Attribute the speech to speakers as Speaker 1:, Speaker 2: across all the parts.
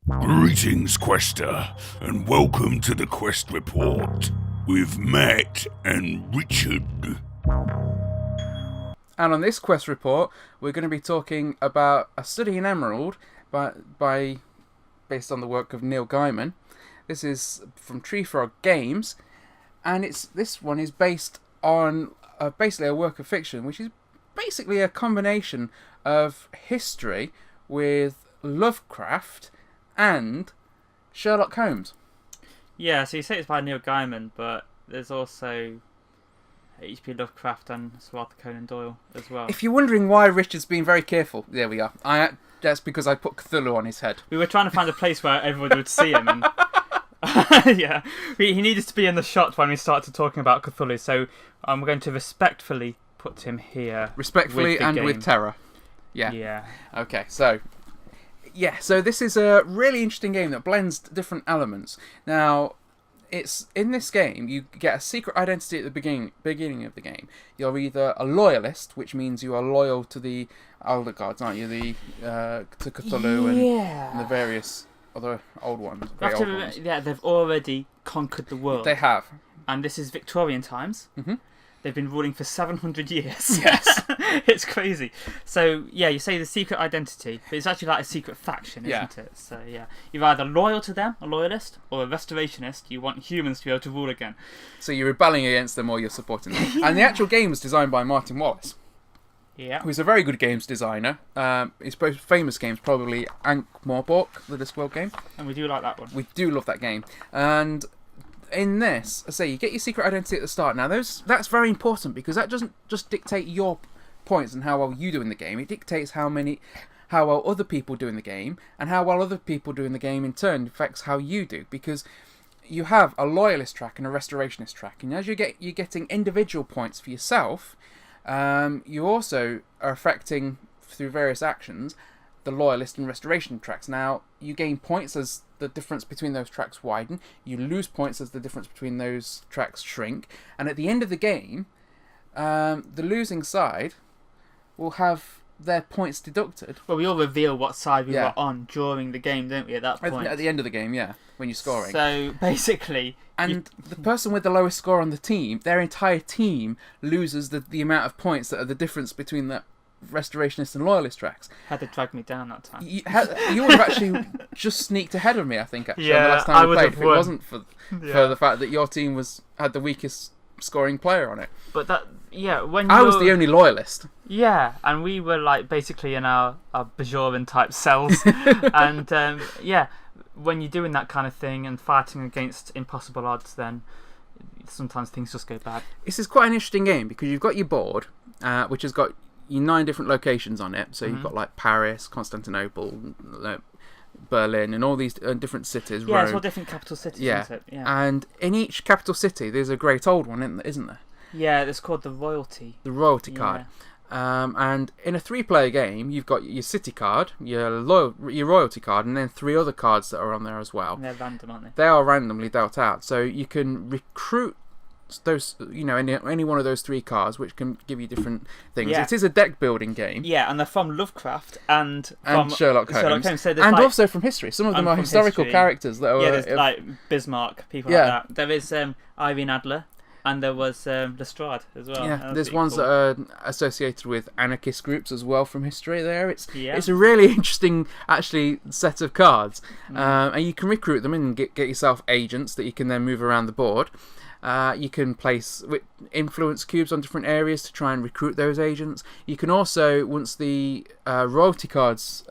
Speaker 1: Greetings, Quester, and welcome to the Quest Report with Matt and Richard.
Speaker 2: And on this Quest Report, we're going to be talking about A Study in Emerald based on the work of Neil Gaiman. This is from Tree Frog Games, and this one is based on basically a work of fiction, which is basically a combination of history with Lovecraft and Sherlock Holmes.
Speaker 3: Yeah, so you say it's by Neil Gaiman, but there's also HP Lovecraft and Sir Arthur Conan Doyle as well.
Speaker 2: If you're wondering why Richard's been very careful, there we are. That's because I put Cthulhu on his head.
Speaker 3: We were trying to find a place where everybody would see him, and yeah, he needed to be in the shot when we started talking about Cthulhu, so I'm going to respectfully put him here.
Speaker 2: Respectfully and with terror. Yeah.
Speaker 3: Yeah.
Speaker 2: Okay, so this is a really interesting game that blends different elements. Now, it's in this game, you get a secret identity at the beginning of the game. You're either a loyalist, which means you are loyal to the older gods, aren't you? To Cthulhu and the various other old ones.
Speaker 3: Yeah, they've already conquered the world.
Speaker 2: They have.
Speaker 3: And this is Victorian times. Mm-hmm. They've been ruling for 700 years.
Speaker 2: Yes.
Speaker 3: It's crazy. So, yeah, you say the secret identity, but it's actually like a secret faction, isn't it? So, yeah. You're either loyal to them, a loyalist, or a restorationist. You want humans to be able to rule again. So
Speaker 2: you're rebelling against them or you're supporting them. Yeah. And the actual game was designed by Martin Wallace.
Speaker 3: Yeah.
Speaker 2: Who's a very good games designer. His most famous game's probably Ankh-Morpork, the Discworld game.
Speaker 3: And we do like that one.
Speaker 2: We do love that game. And in this, I say you get your secret identity at the start. Now, that's very important because that doesn't just dictate your points and how well you do in the game. It dictates how well other people do in the game, and how well other people do in the game in turn affects how you do, because you have a loyalist track and a restorationist track, and as you're getting individual points for yourself, you also are affecting through various actions the loyalist and restoration tracks. Now, you gain points as the difference between those tracks widen. You lose points as the difference between those tracks shrink. And at the end of the game, the losing side will have their points deducted.
Speaker 3: Well, we all reveal what side we were on during the game, don't we, at that point?
Speaker 2: At the end of the game, yeah, when you're scoring.
Speaker 3: So, basically...
Speaker 2: And the person with the lowest score on the team, their entire team loses the amount of points that are the difference between the restorationist and loyalist tracks.
Speaker 3: Had to drag me down that time.
Speaker 2: You would have actually just sneaked ahead of me, I think, actually, the last time we played. If it wasn't for the fact that your team had the weakest scoring player on it.
Speaker 3: But that, yeah,
Speaker 2: I was the only loyalist.
Speaker 3: Yeah, and we were like basically in our Bajoran type cells. And when you're doing that kind of thing and fighting against impossible odds, then sometimes things just go bad.
Speaker 2: This is quite an interesting game because you've got your board, which has got your 9 different locations on it. So you've got like Paris, Constantinople, Berlin, and all these different cities.
Speaker 3: Yeah,
Speaker 2: Rome.
Speaker 3: it's all different capital cities, isn't it? Yeah.
Speaker 2: And in each capital city, there's a great old one, isn't there?
Speaker 3: Yeah, it's called the royalty.
Speaker 2: The royalty card. And in a 3-player game, you've got your city card, your royalty card, and then 3 other cards that are on there as well.
Speaker 3: And they're random, aren't they?
Speaker 2: They are randomly dealt out, so you can recruit those, any one of those 3 cards, which can give you different things. Yeah. It is a deck building game.
Speaker 3: Yeah, and they're from Lovecraft and from
Speaker 2: Sherlock Holmes.
Speaker 3: So
Speaker 2: and also from history. Some of them are historical characters that are.
Speaker 3: Yeah, there's like Bismarck, people like that. There is Irene Adler. And there was Lestrade as well.
Speaker 2: Yeah, there's ones that are associated with anarchist groups as well from history there. It's a really interesting, actually, set of cards. And you can recruit them and get yourself agents that you can then move around the board. You can place influence cubes on different areas to try and recruit those agents. You can also, once the royalty cards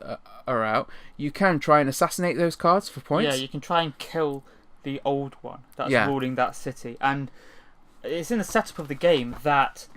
Speaker 2: are out, you can try and assassinate those cards for points.
Speaker 3: Yeah, you can try and kill the old one that's ruling that city. And it's in the setup of the game that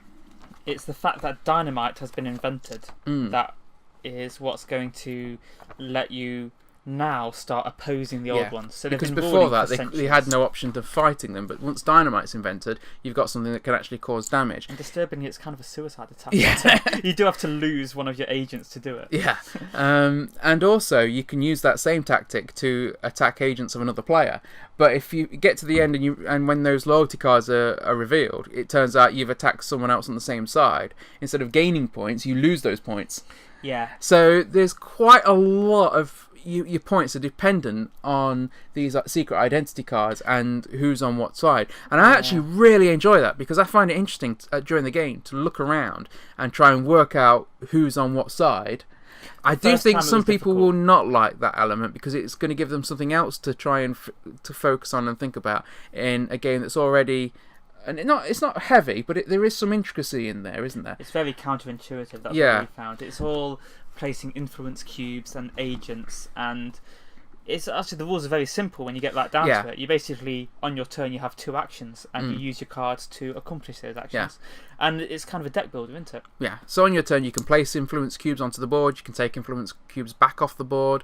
Speaker 3: it's the fact that dynamite has been invented that is what's going to let you now start opposing the old ones. So
Speaker 2: because before that they had no option to fighting them, but once dynamite's invented, you've got something that can actually cause damage.
Speaker 3: And disturbingly, it's kind of a suicide attack. You do have to lose one of your agents to do it.
Speaker 2: Yeah, and also you can use that same tactic to attack agents of another player. But if you get to the end and when those loyalty cards are revealed, it turns out you've attacked someone else on the same side. Instead of gaining points, you lose those points.
Speaker 3: Yeah.
Speaker 2: So there's quite a lot of your points are dependent on these secret identity cards and who's on what side. And I actually really enjoy that because I find it interesting during the game to look around and try and work out who's on what side. I do think some people will not like that element because it's going to give them something else to try and to focus on and think about in a game that's already... And it's not heavy, but there is some intricacy in there, isn't there?
Speaker 3: It's very counterintuitive. That's what we found. It's all placing influence cubes and agents, and it's actually the rules are very simple when you get right down to it. You basically, on your turn, you have 2 actions, and you use your cards to accomplish those actions. And it's kind of a deck builder, isn't it? Yeah.
Speaker 2: So on your turn, you can place influence cubes onto the board. You can take influence cubes back off the board.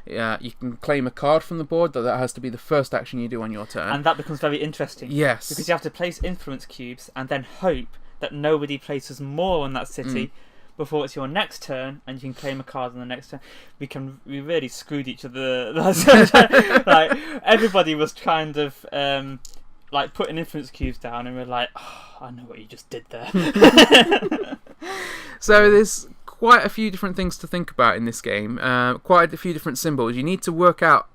Speaker 2: You can claim a card from the board. That has to be the first action you do on your turn.
Speaker 3: And that becomes very interesting.
Speaker 2: Yes.
Speaker 3: Because you have to place influence cubes and then hope that nobody places more on that city before it's your next turn, and you can claim a card on the next turn. We really screwed each other. Like everybody was kind of like putting influence cubes down, and we're like, oh, I know what you just did there.
Speaker 2: So there's quite a few different things to think about in this game. Quite a few different symbols. You need to work out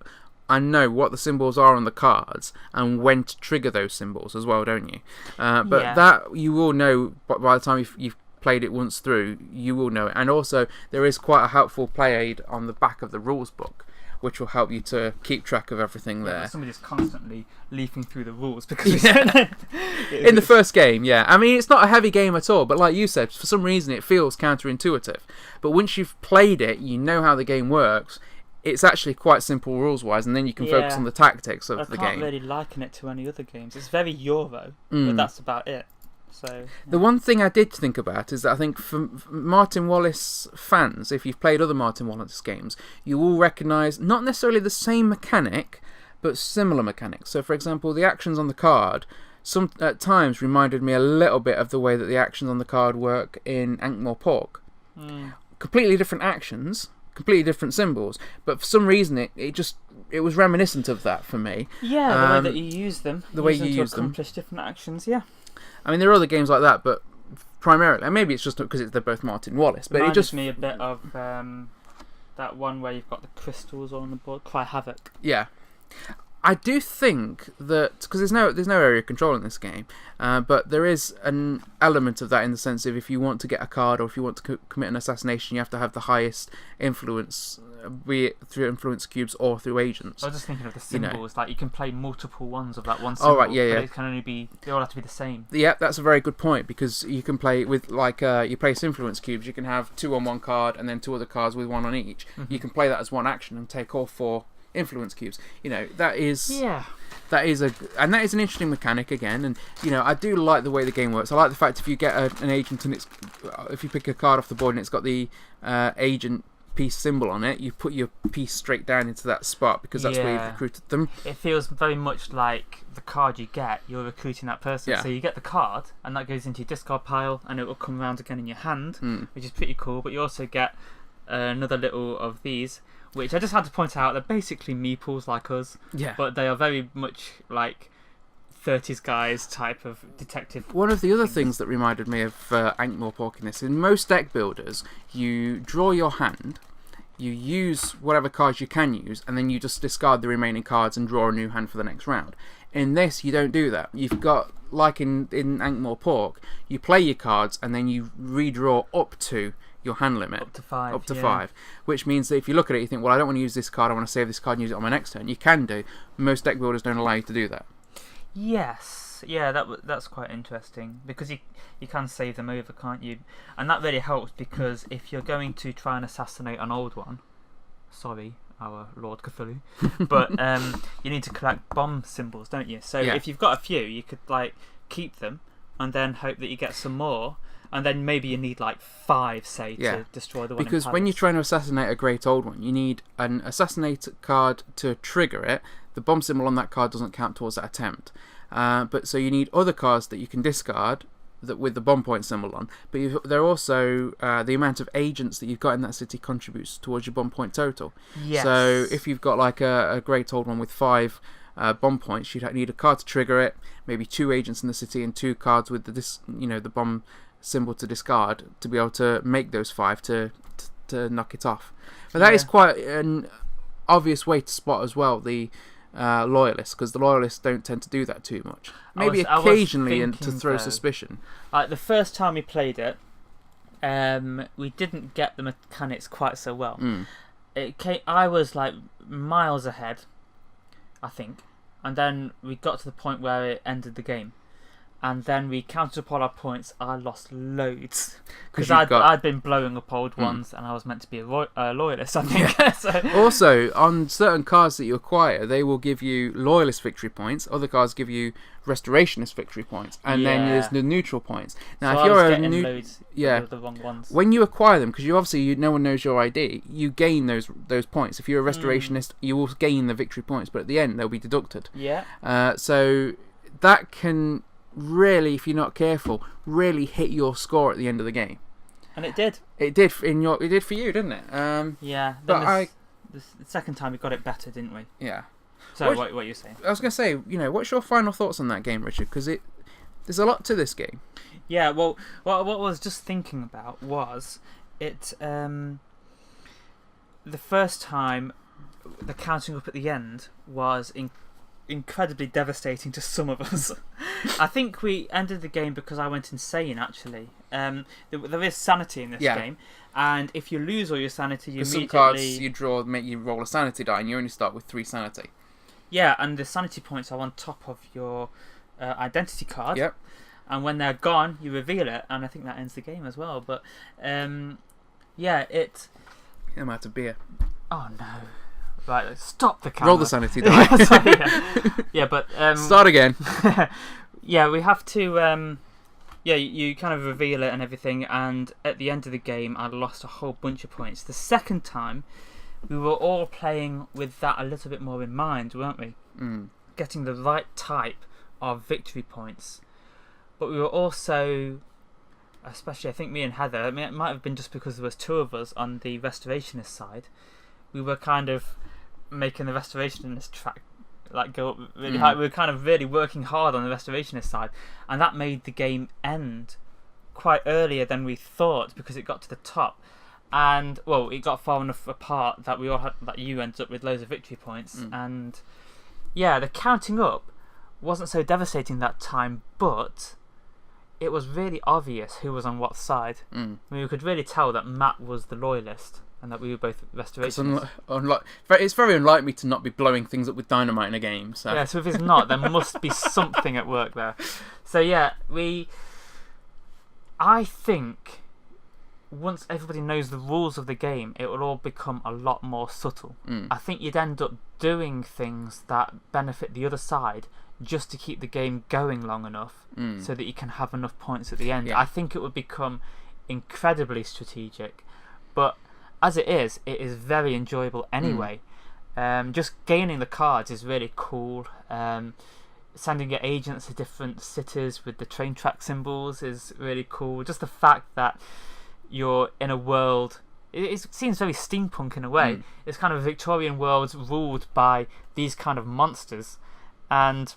Speaker 2: and know what the symbols are on the cards and when to trigger those symbols as well, don't you? But that you will know by the time you've played it once through. You will know it. And also there is quite a helpful play aid on the back of the rules book, which will help you to keep track of everything there.
Speaker 3: Somebody's constantly leafing through the rules because in
Speaker 2: the first game, I mean, it's not a heavy game at all, but like you said, for some reason it feels counterintuitive. But once you've played it, you know how the game works. It's actually quite simple rules-wise, and then you can focus on the tactics of the game.
Speaker 3: I can't really liken it to any other games. It's very Euro, but that's about it. So
Speaker 2: the one thing I did think about is that I think for Martin Wallace fans, if you've played other Martin Wallace games, you will recognise not necessarily the same mechanic, but similar mechanics. So, for example, the actions on the card at times reminded me a little bit of the way that the actions on the card work in Ankh-Morpork. Completely different actions, completely different symbols, but for some reason it was reminiscent of that for me.
Speaker 3: Yeah, the way that you use them. The way you use them to accomplish different actions. Yeah.
Speaker 2: I mean, there are other games like that, but primarily, and maybe it's just because they're both Martin Wallace. But it just
Speaker 3: me a bit of that one where you've got the crystals on the board, Cry Havoc.
Speaker 2: Yeah, I do think that because there's no area control in this game, but there is an element of that in the sense of if you want to get a card or if you want to commit an assassination, you have to have the highest influence, be it through influence cubes or through agents.
Speaker 3: I was just thinking of the symbols, like you can play multiple ones of that one symbol.
Speaker 2: Oh right, yeah.
Speaker 3: But it can only be, they all have to be the same.
Speaker 2: Yeah, that's a very good point because you can play with you place influence cubes. You can have 2 on one card and then 2 other cards with 1 on each. You can play that as one action and take all 4 influence cubes. That is an interesting mechanic again, and I do like the way the game works. I like the fact if you get an agent and if you pick a card off the board and it's got the agent piece symbol on it, you put your piece straight down into that spot because that's where you've recruited them.
Speaker 3: It feels very much like the card you get, you're recruiting that person. So you get the card and that goes into your discard pile and it will come around again in your hand, which is pretty cool. But you also get another little of these, which I just had to point out, they're basically meeples like us, but they are very much like 30s guys type of detective.
Speaker 2: One of the other things that reminded me of Ankh-Morpork in this, in most deck builders, you draw your hand, you use whatever cards you can use, and then you just discard the remaining cards and draw a new hand for the next round. In this, you don't do that. You've got, like in Ankh-Morpork, you play your cards and then you redraw up to your hand limit.
Speaker 3: Up to 5.
Speaker 2: Up to 5. Which means that if you look at it, you think, well, I don't want to use this card, I want to save this card and use it on my next turn. You can do. Most deck builders don't allow you to do that.
Speaker 3: Yes. Yeah, that's quite interesting. Because you can save them over, can't you? And that really helps because if you're going to try and assassinate an old one, sorry, our Lord Cthulhu, but you need to collect bomb symbols, don't you? So if you've got a few, you could keep them and then hope that you get some more. And then maybe you need 5, say, to destroy the one.
Speaker 2: Because when you're trying to assassinate a great old one, you need an assassinate card to trigger it. The bomb symbol on that card doesn't count towards that attempt. So you need other cards that you can discard with the bomb point symbol on. But they're also the amount of agents that you've got in that city contributes towards your bomb point total.
Speaker 3: Yes.
Speaker 2: So if you've got a great old one with 5 bomb points, you'd need a card to trigger it. Maybe 2 agents in the city and 2 cards with the bomb symbol to discard to be able to make those 5 to knock it off. But that is quite an obvious way to spot as well the loyalists, because the loyalists don't tend to do that too much. Maybe occasionally and to throw suspicion.
Speaker 3: Like the first time we played it, we didn't get the mechanics quite so well. I was like miles ahead, I think, and then we got to the point where it ended the game. And then we counted up all our points. I lost loads because I'd been blowing up old ones, and I was meant to be a loyalist, I think. So.
Speaker 2: Also, on certain cards that you acquire, they will give you loyalist victory points. Other cards give you restorationist victory points, and then there's the neutral points. Now,
Speaker 3: so
Speaker 2: if you're
Speaker 3: loads of the wrong ones.
Speaker 2: When you acquire them, because no one knows your ID, you gain those points. If you're a restorationist, you will gain the victory points, but at the end they'll be deducted.
Speaker 3: Yeah.
Speaker 2: So that can really, if you're not careful, really hit your score at the end of the game.
Speaker 3: And it did.
Speaker 2: It did for you, didn't it?
Speaker 3: Yeah.
Speaker 2: But
Speaker 3: the second time we got it better, didn't we?
Speaker 2: Yeah.
Speaker 3: So what are you saying?
Speaker 2: I was going to say, what's your final thoughts on that game, Richard? Because there's a lot to this game.
Speaker 3: Yeah. Well, what I was just thinking about was it. The first time, the counting up at the end was incredibly devastating to some of us. I think we ended the game because I went insane, actually. There is sanity in this game, and if you lose all your sanity, you immediately...
Speaker 2: some cards you draw make you roll a sanity die, and you only start with 3 sanity.
Speaker 3: Yeah, and the sanity points are on top of your identity card.
Speaker 2: Yep.
Speaker 3: And when they're gone, you reveal it, and I think that ends the game as well. But,
Speaker 2: I'm out of beer.
Speaker 3: Oh, no. Right, stop the camera.
Speaker 2: Roll the sanity die.
Speaker 3: Sorry, yeah, but...
Speaker 2: start again.
Speaker 3: Yeah, we have to... you kind of reveal it and everything, and at the end of the game, I lost a whole bunch of points. The second time, we were all playing with that a little bit more in mind, weren't we? Getting the right type of victory points. But we were also... Especially, I think me and Heather, I mean, it might have been just because there was 2 of us on the restorationist side, we were kind of making the restorationist track go up really high. We were kind of really working hard on the restorationist side, and that made the game end quite earlier than we thought because it got to the top, and it got far enough apart that you ended up with loads of victory points, and the counting up wasn't so devastating that time, but it was really obvious who was on what side. I mean, we could really tell that Matt was the loyalist and that we were both restorationists.
Speaker 2: It's very unlike me to not be blowing things up with dynamite in a game. So.
Speaker 3: Yeah, so if it's not, there must be something at work there. So yeah, I think once everybody knows the rules of the game, it will all become a lot more subtle. I think you'd end up doing things that benefit the other side just to keep the game going long enough so that you can have enough points at the end. I think it would become incredibly strategic, but as it is very enjoyable anyway. Just gaining the cards is really cool. Sending your agents to different cities with the train track symbols is really cool. Just the fact that you're in a world, it seems very steampunk in a way. It's kind of a Victorian world ruled by these kind of monsters, and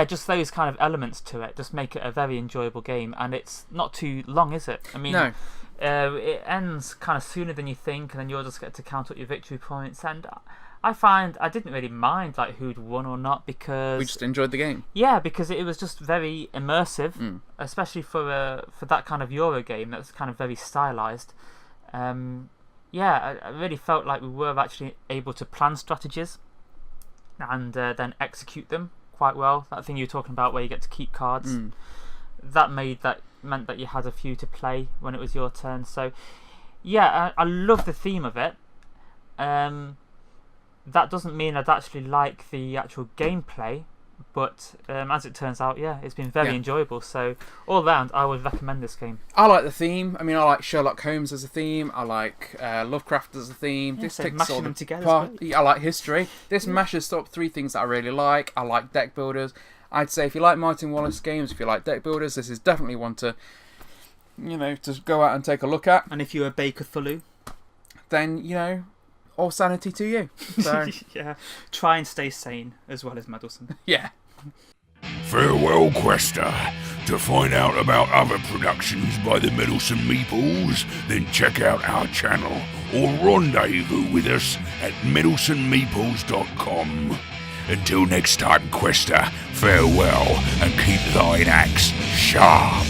Speaker 3: just those kind of elements to it just make it a very enjoyable game. And it's not too long, is it? I mean,
Speaker 2: no.
Speaker 3: It ends kind of sooner than you think, and then you'll just get to count up your victory points. And I find I didn't really mind who'd won or not, because
Speaker 2: we just enjoyed the game.
Speaker 3: Yeah, because it was just very immersive, especially for that kind of Euro game that's kind of very stylized. I really felt like we were actually able to plan strategies and then execute them quite well. That thing you were talking about where you get to keep cards, that meant that you had a few to play when it was your turn. So I love the theme of it. That doesn't mean I'd actually like the actual gameplay, but as it turns out, it's been very enjoyable. So all round, I would recommend this game.
Speaker 2: I like the theme. I mean, I like Sherlock Holmes as a theme. I like Lovecraft as a theme. This takes
Speaker 3: mashing them together.
Speaker 2: I like history. This mashes up 3 things that I really like. I like deck builders. I'd say if you like Martin Wallace games, if you like deck builders, this is definitely one to go out and take a look at.
Speaker 3: And if you obey Cthulhu,
Speaker 2: then all sanity to you. So
Speaker 3: try and stay sane as well as Meddlesome.
Speaker 2: Yeah.
Speaker 1: Farewell, Quester. To find out about other productions by the Meddlesome Meeples, then check out our channel or rendezvous with us at meddlesomemeeples.com. Until next time, Quester, farewell and keep thine axe sharp.